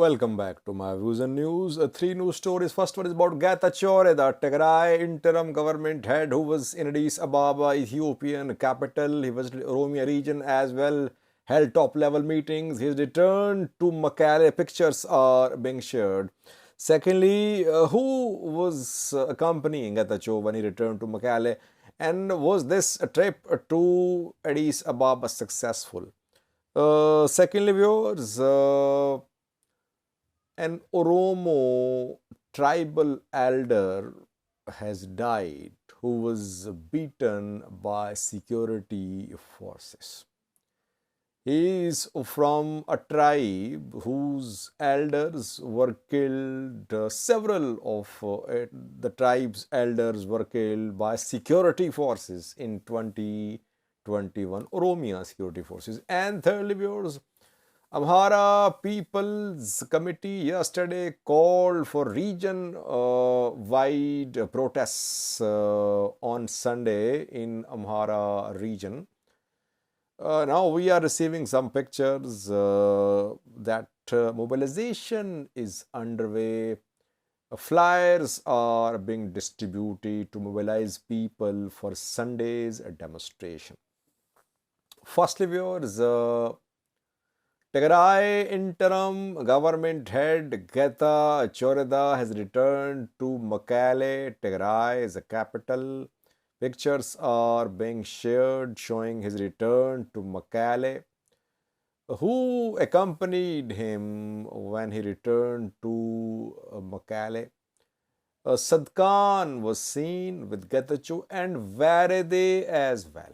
Welcome back to my views and news. Three news stories. First one is about Getachew Reda, Tigray interim government head who was in Addis Ababa, Ethiopian capital. He was in the Oromo region as well, held top level meetings. His return to Mekelle pictures are being shared. Secondly, who was accompanying Getachew when he returned to Mekelle? And was this trip to Addis Ababa successful? Secondly, viewers, an Oromo tribal elder has died who was beaten by security forces. He is from a tribe whose elders were killed. Several of the tribe's elders were killed by security forces in 2021, Oromia security forces. And thirdly, viewers, Amhara People's Committee yesterday called for region-wide protests on Sunday in Amhara region. Now we are receiving some pictures that mobilization is underway. Flyers are being distributed to mobilize people for Sunday's demonstration. Firstly, viewers, Tigray interim government head Getachew Reda has returned to Mekelle. Tigray is the capital. Pictures are being shared showing his return to Mekelle. Who accompanied him when he returned to Mekelle? Sadkan was seen with Getachew and Reda as well.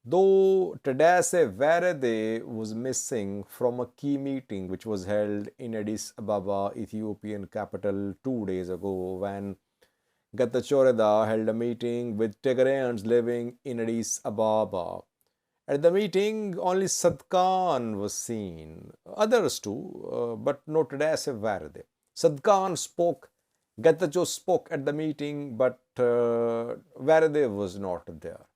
Though Getachew Reda was missing from a key meeting which was held in Addis Ababa, Ethiopian capital, 2 days ago, when Getachew Reda held a meeting with Tigrayans living in Addis Ababa. At the meeting, only Sadkan was seen, others too, but no Getachew Reda. Sadkan spoke, Getachew spoke at the meeting, but Reda was not there.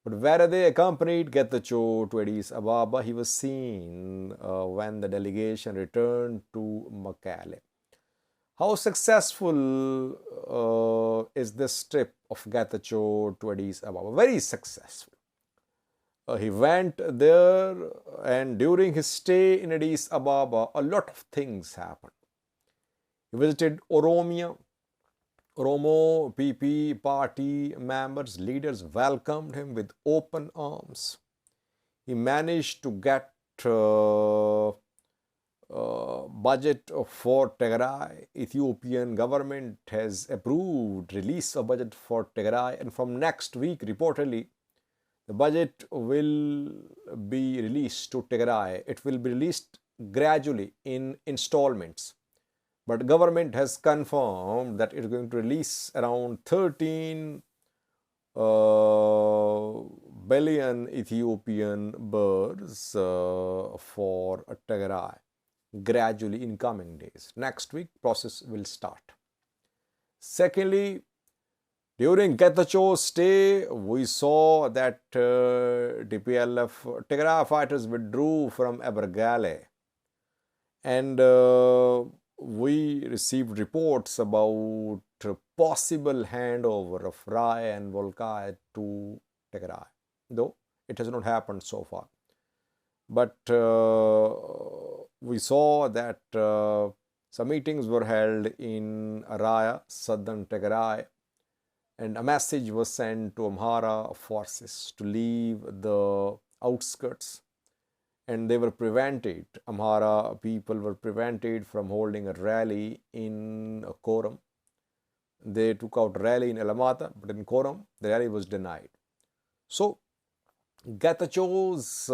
But Reda accompanied Getachew to Addis Ababa. He was seen when the delegation returned to Mekelle. How successful is this trip of Getachew to Addis Ababa? Very successful. He went there, and during his stay in Addis Ababa, a lot of things happened. He visited Oromo PP party members, leaders welcomed him with open arms. He managed to get budget for Tigray. Ethiopian government has approved release of budget for Tigray, and from next week, reportedly, the budget will be released to Tigray. It will be released gradually in installments. But government has confirmed that it is going to release around 13 billion Ethiopian birrs for Tigray gradually in coming days. Next week, process will start. Secondly, during Getachew's stay, we saw that Tigray fighters withdrew from Abergale, and we received reports about possible handover of Rai and Volkai to Tigray, though it has not happened so far. But we saw that some meetings were held in Araya, southern Tigray, and a message was sent to Amhara forces to leave the outskirts, and they were prevented. Amhara people were prevented from holding a rally in Koram. They took out a rally in Alamata, but in Koram, the rally was denied. So, Getachew's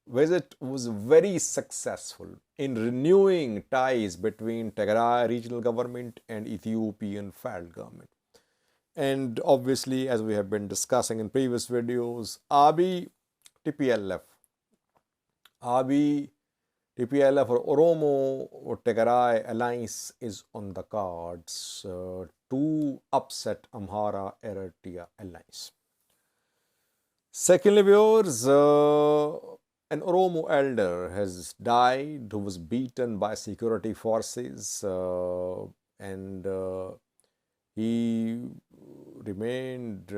visit was very successful in renewing ties between Tigray regional government and Ethiopian federal government. And obviously, as we have been discussing in previous videos, Abiy TPLF or Oromo or Tigray alliance is on the cards to upset Amhara Eritrea alliance. Secondly, viewers, An Oromo elder has died who was beaten by security forces, and he remained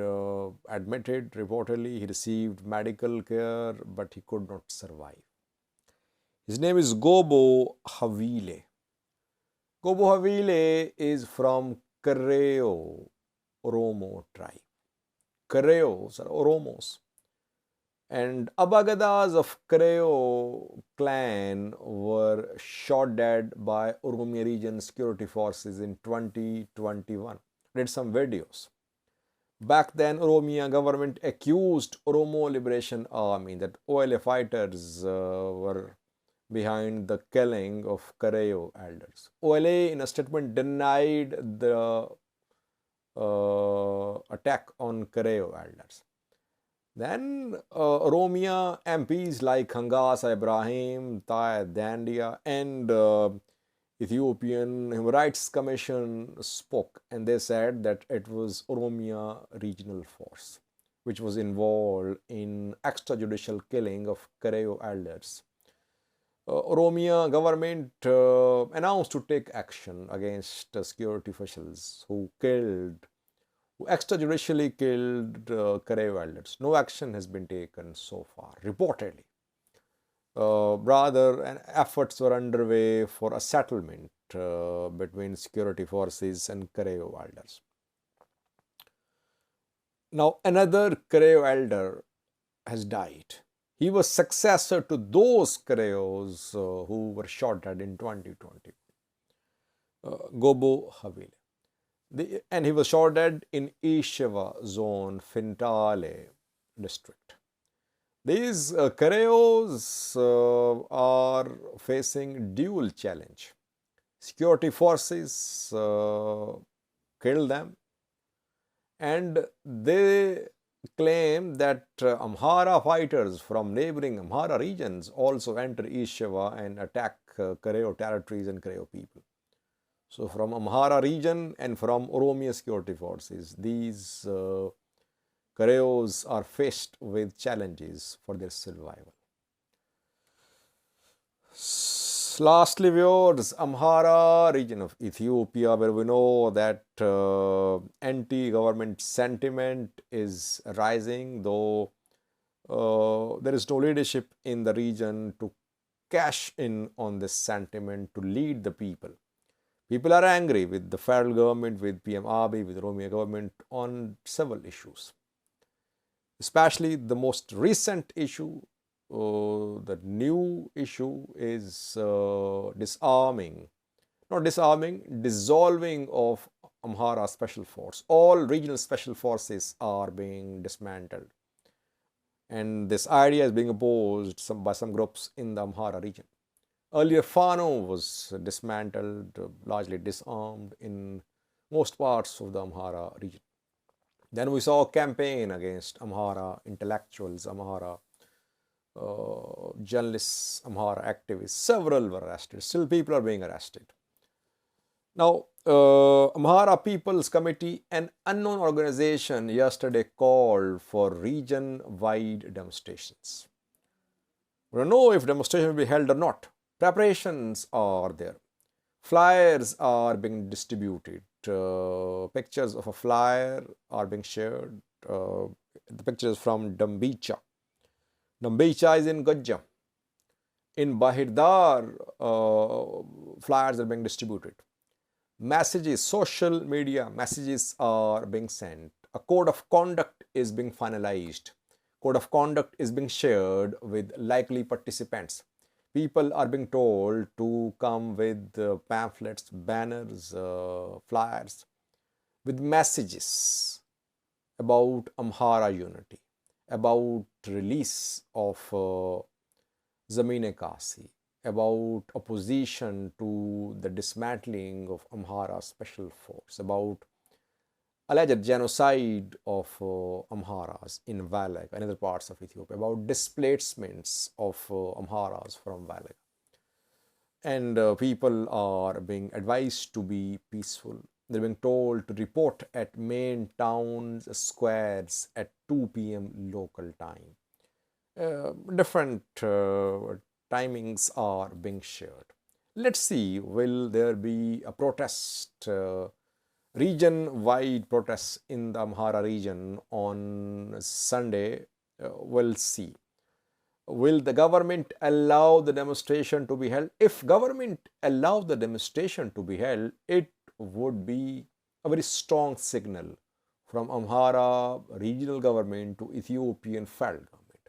admitted. Reportedly, he received medical care, but he could not survive. His name is Gobo Havile. Gobo Havile is from Kareo Oromo tribe. Kareos are Oromos. And Abagadas of Kareo clan were shot dead by Oromia region security forces in 2021. Did some videos. Back then, Oromia government accused Oromo Liberation Army that OLA fighters were behind the killing of Kareo elders. OLA, in a statement, denied the attack on Kareo elders. Then Oromia MPs like Hangasa Ibrahim, Tay Dandia, and Ethiopian Human Rights Commission spoke, and they said that it was Oromia Regional Force which was involved in extrajudicial killing of Kareo elders. Oromia government announced to take action against security officials who extrajudicially killed Kareo elders. No action has been taken so far, reportedly. Rather, efforts were underway for a settlement between security forces and Kareo elders. Now, another Kareo elder has died. He was successor to those Kareos who were shot dead in 2020. Gobo Havile. And he was shot dead in Ishava zone, Fintale district. These Kareos are facing dual challenge. Security forces killed them, and they claim that Amhara fighters from neighboring Amhara regions also enter Ishava and attack Kareo territories and Kareo people. So from Amhara region and from Oromia security forces, these Kareos are faced with challenges for their survival. Lastly, viewers, Amhara region of Ethiopia, where we know that anti-government sentiment is rising, though there is no leadership in the region to cash in on this sentiment, to lead the people. People are angry with the federal government, with PM Abiy, with the Oromia government on several issues. Especially the most recent issue, the new issue is dissolving of Amhara Special Force. All regional special forces are being dismantled. And this idea is being opposed by some groups in the Amhara region. Earlier, Fano was dismantled, largely disarmed in most parts of the Amhara region. Then we saw a campaign against Amhara intellectuals, Amhara journalists, Amhara activists. Several were arrested. Still, people are being arrested. Now, Amhara People's Committee, an unknown organization, yesterday called for region-wide demonstrations. We don't know if demonstration will be held or not. Preparations are there. Flyers are being distributed. Pictures of a flyer are being shared. The pictures from Dambicha. Dambicha is in Gajja. In Bahirdar, flyers are being distributed. Messages, social media messages are being sent. A code of conduct is being finalized. Code of conduct is being shared with likely participants. People are being told to come with pamphlets, banners, flyers with messages about Amhara unity, about release of Zamine-Kasi, about opposition to the dismantling of Amhara Special Force, about alleged genocide of Amharas in Valaga and other parts of Ethiopia, about displacements of Amharas from Valaga. And people are being advised to be peaceful. They're being told to report at main towns squares at 2 p.m. local time. different timings are being shared. Let's see, will there be a protest, region-wide protests in the Amhara region on Sunday? We'll see. Will the government allow the demonstration to be held? If government allow the demonstration to be held, it would be a very strong signal from Amhara regional government to Ethiopian federal government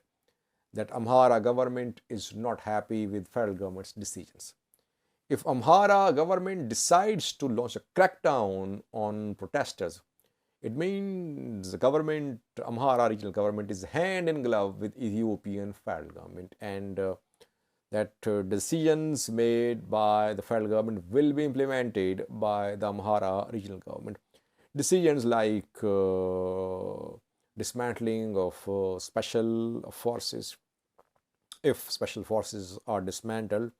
that Amhara government is not happy with federal government's decisions. If Amhara government decides to launch a crackdown on protesters, it means the government, Amhara regional government, is hand in glove with Ethiopian federal government, and that decisions made by the federal government will be implemented by the Amhara regional government. Decisions like dismantling of special forces, if special forces are dismantled,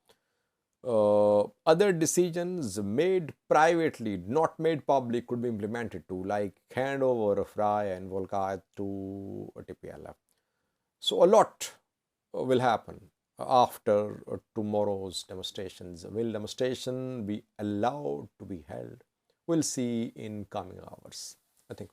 other decisions made privately, not made public, could be implemented too, like handover of Raya and Volkayat to TPLF. So a lot will happen after tomorrow's demonstrations. Will demonstration be allowed to be held? We'll see in coming hours. I think